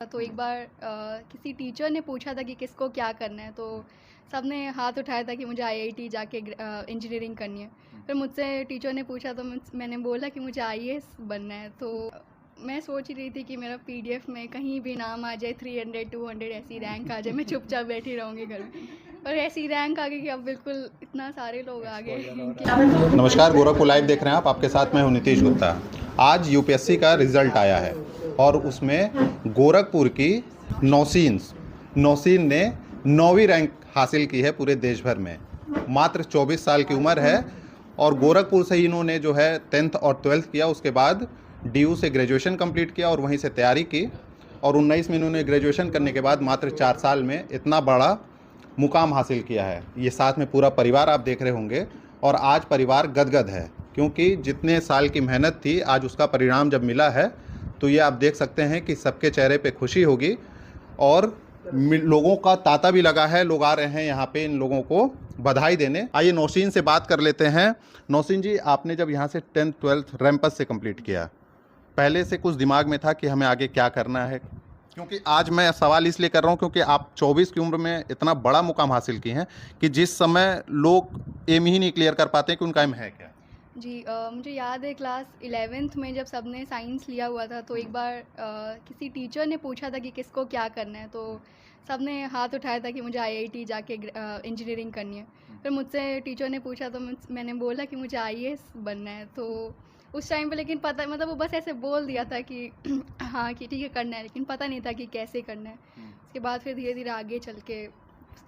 तो एक बार किसी टीचर ने पूछा था कि किसको क्या करना है, तो सबने हाथ उठाया था कि मुझे आईआईटी जाके इंजीनियरिंग करनी है। फिर मुझसे टीचर ने पूछा तो मैंने बोला कि मुझे आईएएस बनना है। तो मैं सोच रही थी कि मेरा पीडीएफ में कहीं भी नाम आ जाए, 300 200 ऐसी रैंक आ जाए, मैं चुपचाप बैठी रहूँगी घर में। और ऐसी रैंक आ गई कि अब बिल्कुल इतना सारे लोग आ गए कि नमस्कार, गोरखपुर लाइव देख रहे हैं आपके साथ मैं हूं नीतीश गुप्ता। आज यूपीएससी का रिजल्ट आया है और उसमें गोरखपुर की नौसीन ने 9वीं रैंक हासिल की है पूरे देश भर में। मात्र 24 साल की उम्र है और गोरखपुर से ही इन्होंने जो है 10th और 12th किया। उसके बाद डीयू से ग्रेजुएशन कंप्लीट किया और वहीं से तैयारी की और 19 में इन्होंने ग्रेजुएशन करने के बाद मात्र 4 साल में इतना बड़ा मुकाम हासिल किया है। ये साथ में पूरा परिवार आप देख रहे होंगे और आज परिवार गदगद है क्योंकि जितने साल की मेहनत थी आज उसका परिणाम जब मिला है तो ये आप देख सकते हैं कि सबके चेहरे पे खुशी होगी और लोगों का तांता भी लगा है। लोग आ रहे हैं यहाँ पे इन लोगों को बधाई देने। आइए नौसीन से बात कर लेते हैं। नौसीन जी, आपने जब यहाँ से 10th 12th रैंपस से कंप्लीट किया, पहले से कुछ दिमाग में था कि हमें आगे क्या करना है? क्योंकि आज मैं सवाल इसलिए कर रहा हूँ क्योंकि आप 24 की उम्र में इतना बड़ा मुकाम हासिल की हैं कि जिस समय लोग एम ही नहीं क्लियर कर पाते कि उनका एम है क्या। जी, मुझे याद है क्लास 11th में जब सबने साइंस लिया हुआ था, तो एक बार किसी टीचर ने पूछा था कि किसको क्या करना है, तो सबने हाथ उठाया था कि मुझे आईआईटी जाके इंजीनियरिंग करनी है। फिर मुझसे टीचर ने पूछा तो मैंने बोला कि मुझे आईएएस बनना है। तो उस टाइम पे लेकिन पता मतलब वो बस ऐसे बोल दिया था कि हाँ कि ठीक है करना है, लेकिन पता नहीं था कि कैसे करना है। उसके बाद फिर धीरे धीरे आगे चल के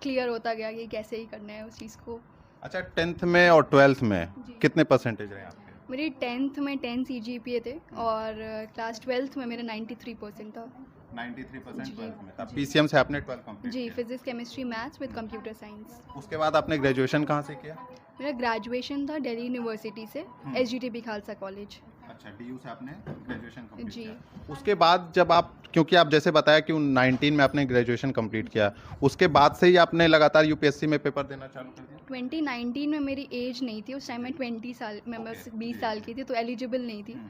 क्लियर होता गया कि कैसे ही करना है उस चीज़ को। अच्छा, 10th में और 12th में जी, कितने परसेंटेज रहे आपके? मेरी 10th में 10 सीजीपीए थे और क्लास 12th में मेरा 93% था। 93% जी 12th में। तब जी पीसीएम से आपने 12th कंप्लीट जी, किया। Physics chemistry maths with computer science. उसके बाद आपने ग्रेजुएशन कहाँ से किया? मेरा ग्रेजुएशन था दिल्ली यूनिवर्सिटी से, एसजीटीबी खालसा कॉलेज। अच्छा, डीयू से आपने ग्रेजुएशन कंप्लीट जी, किया। उसके बाद जब आप, क्योंकि आप जैसे बताया कि 19 में आपने ग्रेजुएशन कंप्लीट किया, उसके बाद से ही आपने लगातार यूपीएससी में पेपर देना चालू कर दिया? 2019 में मेरी एज नहीं थी, उस टाइम मैं 20 साल मैं बस 20 साल की थी, तो एलिजिबल नहीं थी।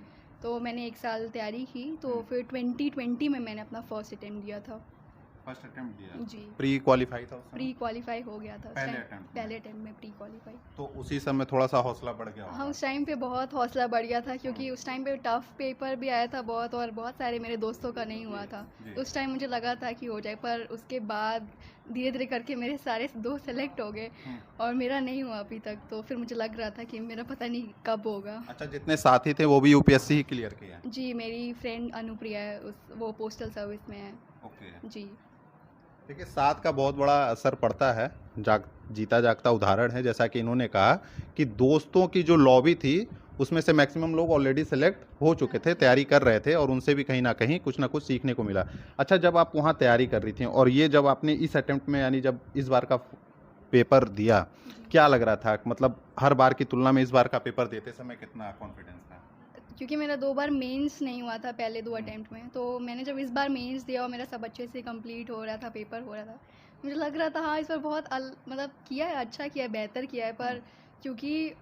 तो मैंने एक साल तैयारी की, तो फिर 2020 में मैंने अपना फर्स्ट अटेम्प्ट दिया था। फर्स्ट अटेम्प्ट दिया? जी, प्री क्वालिफाई था उस समय? प्री क्वालिफाई हो गया था उस पहले टाइम। अटेम्प्ट में? पहले अटेम्प्ट में प्री क्वालिफाई। तो उसी समय थोड़ा सा हौसला बढ़ गया हाँ, होगा? उस टाइम पे बहुत हौसला बढ़ गया था क्योंकि उस टाइम पे टफ़ पेपर भी आया था बहुत, और बहुत सारे मेरे दोस्तों का नहीं हुआ था। जी। तो उस टाइम मुझे लगा था कि हो जाए, पर उसके बाद धीरे-धीरे करके मेरे सारे दोस्त सेलेक्ट हो गए और मेरा नहीं हुआ अभी तक। तो फिर मुझे लग रहा था कि मेरा पता नहीं कब होगा। अच्छा, जितने साथी थे वो भी यूपीएससी ही क्लियर किए हैं? जी, मेरी फ्रेंड अनुप्रिया है, वो पोस्टल सर्विस में है। ओके। जी। देखिए, साथ का बहुत बड़ा असर पड़ता है। जीता जागता उदाहरण है। जैसा कि इन्होंने कहा कि दोस्तों की जो लॉबी थी उसमें से मैक्सिमम लोग ऑलरेडी सेलेक्ट हो चुके थे, तैयारी कर रहे थे और उनसे भी कहीं ना कुछ सीखने को मिला। अच्छा, जब आप वहाँ तैयारी कर रही थी और ये जब आपने इस अटेम्प्ट में यानी जब इस बार का पेपर दिया, क्या लग रहा था? मतलब हर बार की तुलना में इस बार का पेपर देते समय कितना कॉन्फिडेंस था? क्योंकि मेरा 2 बार मेंस नहीं हुआ था पहले 2 अटेम्प्ट में, तो मैंने जब इस बार मेंस दिया और मेरा सब अच्छे से कंप्लीट हो रहा था, पेपर हो रहा था, मुझे लग रहा था हाँ, इस बार बहुत मतलब किया है, अच्छा किया है, बेहतर किया है। पर क्योंकि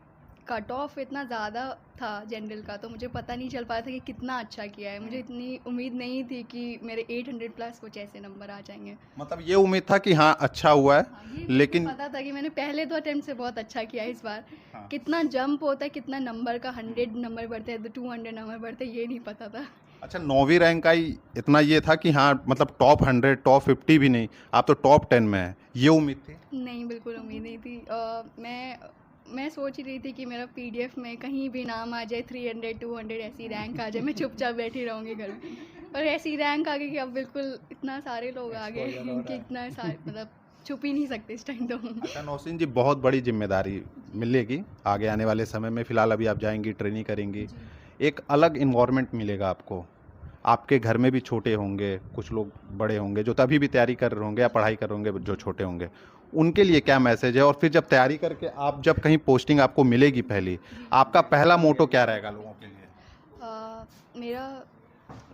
कट ऑफ इतना ज़्यादा था जनरल का, तो मुझे पता नहीं चल पाया था कि कितना अच्छा किया है। मुझे इतनी उम्मीद नहीं थी कि मेरे 800 प्लस कुछ ऐसे नंबर आ जाएंगे। मतलब ये उम्मीद था कि हाँ अच्छा हुआ है, हाँ, ये लेकिन पता था कि मैंने पहले 2 अटेम्प्ट से बहुत अच्छा किया है इस बार। हाँ। कितना जंप होता है, कितना नंबर का 100 नंबर बढ़ते हैं, 200 नंबर बढ़ते हैं, ये नहीं पता था। अच्छा, 9वीं रैंक का ही इतना ये था कि हाँ मतलब टॉप 100 टॉप 50 भी नहीं, आप तो टॉप 10 में हैं, ये उम्मीद थी? नहीं, बिल्कुल उम्मीद नहीं थी। मैं सोच रही थी कि मेरा पीडीएफ में कहीं भी नाम आ जाए, 300 200 ऐसी रैंक आ जाए, मैं चुपचाप बैठी रहूँगी घर में। और ऐसी रैंक आ गई कि अब बिल्कुल इतना सारे लोग आ गए कि इतना सारे मतलब छुप ही नहीं सकते इस टाइम तो। अच्छा नौसीन जी, बहुत बड़ी जिम्मेदारी मिलेगी आगे आने वाले समय में। फिलहाल अभी आप जाएंगी, ट्रेनिंग करेंगी, एक अलग इन्वायरमेंट मिलेगा आपको। आपके घर में भी छोटे होंगे, कुछ लोग बड़े होंगे जो तभी भी तैयारी कर रहे होंगे या पढ़ाई कर रहे होंगे, जो छोटे होंगे उनके लिए क्या मैसेज है? और फिर जब तैयारी करके आप जब कहीं पोस्टिंग आपको मिलेगी पहली, आपका पहला मोटो क्या रहेगा लोगों के लिए? मेरा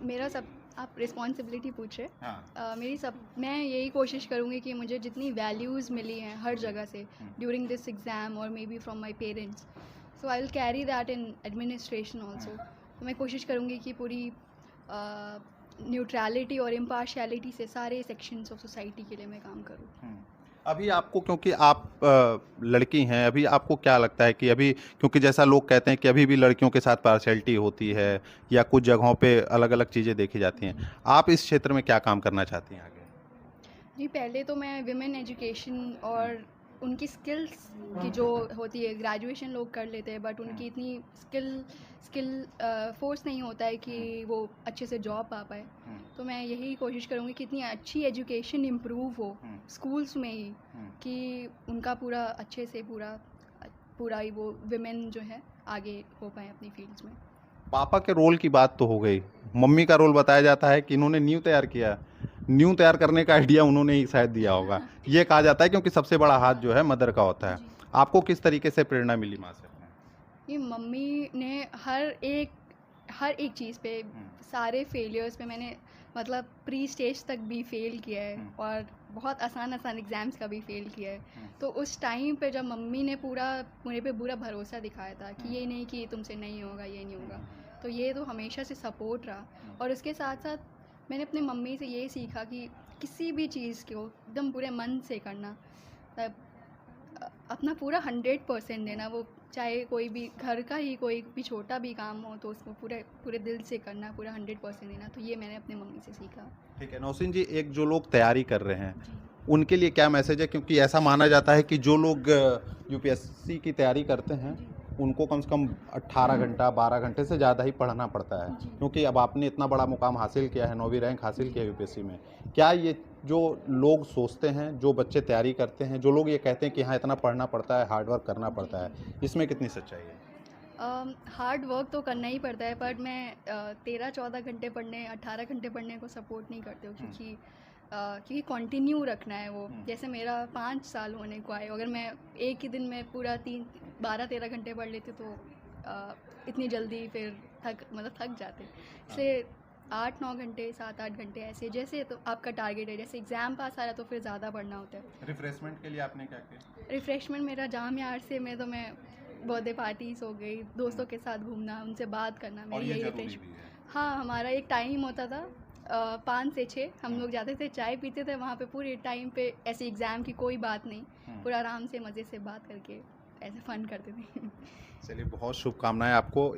मेरा सब आप रिस्पॉन्सिबिलिटी पूछ रहे। हाँ। मैं यही कोशिश करूँगी कि मुझे जितनी वैल्यूज़ मिली हैं हर जगह से ड्यूरिंग दिस एग्ज़ाम और may be from my parents, so I will carry that in administration also. तो मैं कोशिश करूँगी कि पूरी न्यूट्रलिटी और इम्पार्शियलिटी से सारे सेक्शंस ऑफ सोसाइटी के लिए मैं काम करूँ। अभी आपको, क्योंकि आप लड़की हैं, अभी आपको क्या लगता है कि अभी, क्योंकि जैसा लोग कहते हैं कि अभी भी लड़कियों के साथ पार्शियलिटी होती है या कुछ जगहों पे अलग अलग चीज़ें देखी जाती हैं, आप इस क्षेत्र में क्या काम करना चाहती हैं आगे? जी, पहले तो मैं विमेन एजुकेशन और उनकी स्किल्स की जो होती है, ग्रेजुएशन लोग कर लेते हैं बट उनकी इतनी स्किल फोर्स नहीं होता है कि वो अच्छे से जॉब पा पाए। तो मैं यही कोशिश करूँगी कि इतनी अच्छी एजुकेशन इम्प्रूव हो स्कूल्स में ही, कि उनका पूरा अच्छे से पूरा ही वो विमेन जो है आगे हो पाए अपनी फील्ड्स में। पापा के रोल की बात तो हो गई, मम्मी का रोल बताया जाता है कि इन्होंने न्यू तैयार किया, न्यू तैयार करने का आइडिया उन्होंने ही शायद दिया होगा, ये कहा जाता है, क्योंकि सबसे बड़ा हाथ जो है मदर का होता है। जी। आपको किस तरीके से प्रेरणा मिली माँ से? ये मम्मी ने हर एक चीज़ पे, सारे फेलियर्स पे मैंने मतलब प्री स्टेज तक भी फेल किया है और बहुत आसान एग्ज़ाम्स का भी फेल किया है। तो उस टाइम पे जब मम्मी ने मेरे पे पूरा भरोसा दिखाया था कि ये नहीं कि तुमसे नहीं होगा, ये नहीं होगा, तो ये तो हमेशा से सपोर्ट रहा। और उसके साथ साथ मैंने अपनी मम्मी से ये सीखा कि किसी भी चीज़ को एकदम पूरे मन से करना, अपना पूरा 100% देना, वो चाहे कोई भी घर का ही कोई भी छोटा भी काम हो तो उसको पूरे दिल से करना, पूरा 100% देना। तो ये मैंने अपने मम्मी से सीखा। ठीक है नौसिन जी, एक जो लोग तैयारी कर रहे हैं जी। उनके लिए क्या मैसेज है? क्योंकि ऐसा माना जाता है कि जो लोग यूपीएससी की तैयारी करते हैं जी। उनको कम से कम 18 घंटा 12 घंटे से ज़्यादा ही पढ़ना पड़ता है, जी। क्योंकि अब आपने इतना बड़ा मुकाम हासिल किया है, 9वीं रैंक हासिल किया है यूपीएससी में। क्या ये जो लोग सोचते हैं, जो बच्चे तैयारी करते हैं, जो लोग ये कहते हैं कि हाँ इतना पढ़ना पड़ता है, हार्ड वर्क करना पड़ता है, इसमें कितनी सच्चाई है? हार्ड वर्क तो करना ही पड़ता है, पर मैं 13-14 घंटे पढ़ने, 18 घंटे पढ़ने को सपोर्ट नहीं करती हूँ, क्योंकि कंटिन्यू रखना है वो। जैसे मेरा 5 साल होने को आए, अगर मैं एक ही दिन में पूरा 12-13 घंटे पढ़ लेती तो इतनी जल्दी फिर थक जाते। इसलिए 8-9 घंटे, 7-8 घंटे ऐसे, जैसे तो आपका टारगेट है। जैसे एग्ज़ाम पास आ रहा है तो फिर ज़्यादा पढ़ना होता है। रिफ्रेशमेंट के लिए आपने क्या किया? रिफ़्रेशमेंट मेरा जामिया आर्ट्स से में तो मैं बर्थडे पार्टीज़ हो गई, दोस्तों के साथ घूमना, उनसे बात करना, और मेरी ये यही जरूरी रिफ्रेश। भी है। हाँ, हमारा एक टाइम होता था 5 से 6 हम लोग जाते थे, चाय पीते थे वहाँ पे, पूरे टाइम पे ऐसे एग्ज़ाम की कोई बात नहीं, पूरा आराम से मज़े से बात करके ऐसे फ़न करते थे। चलिए, बहुत शुभकामनाएं आपको।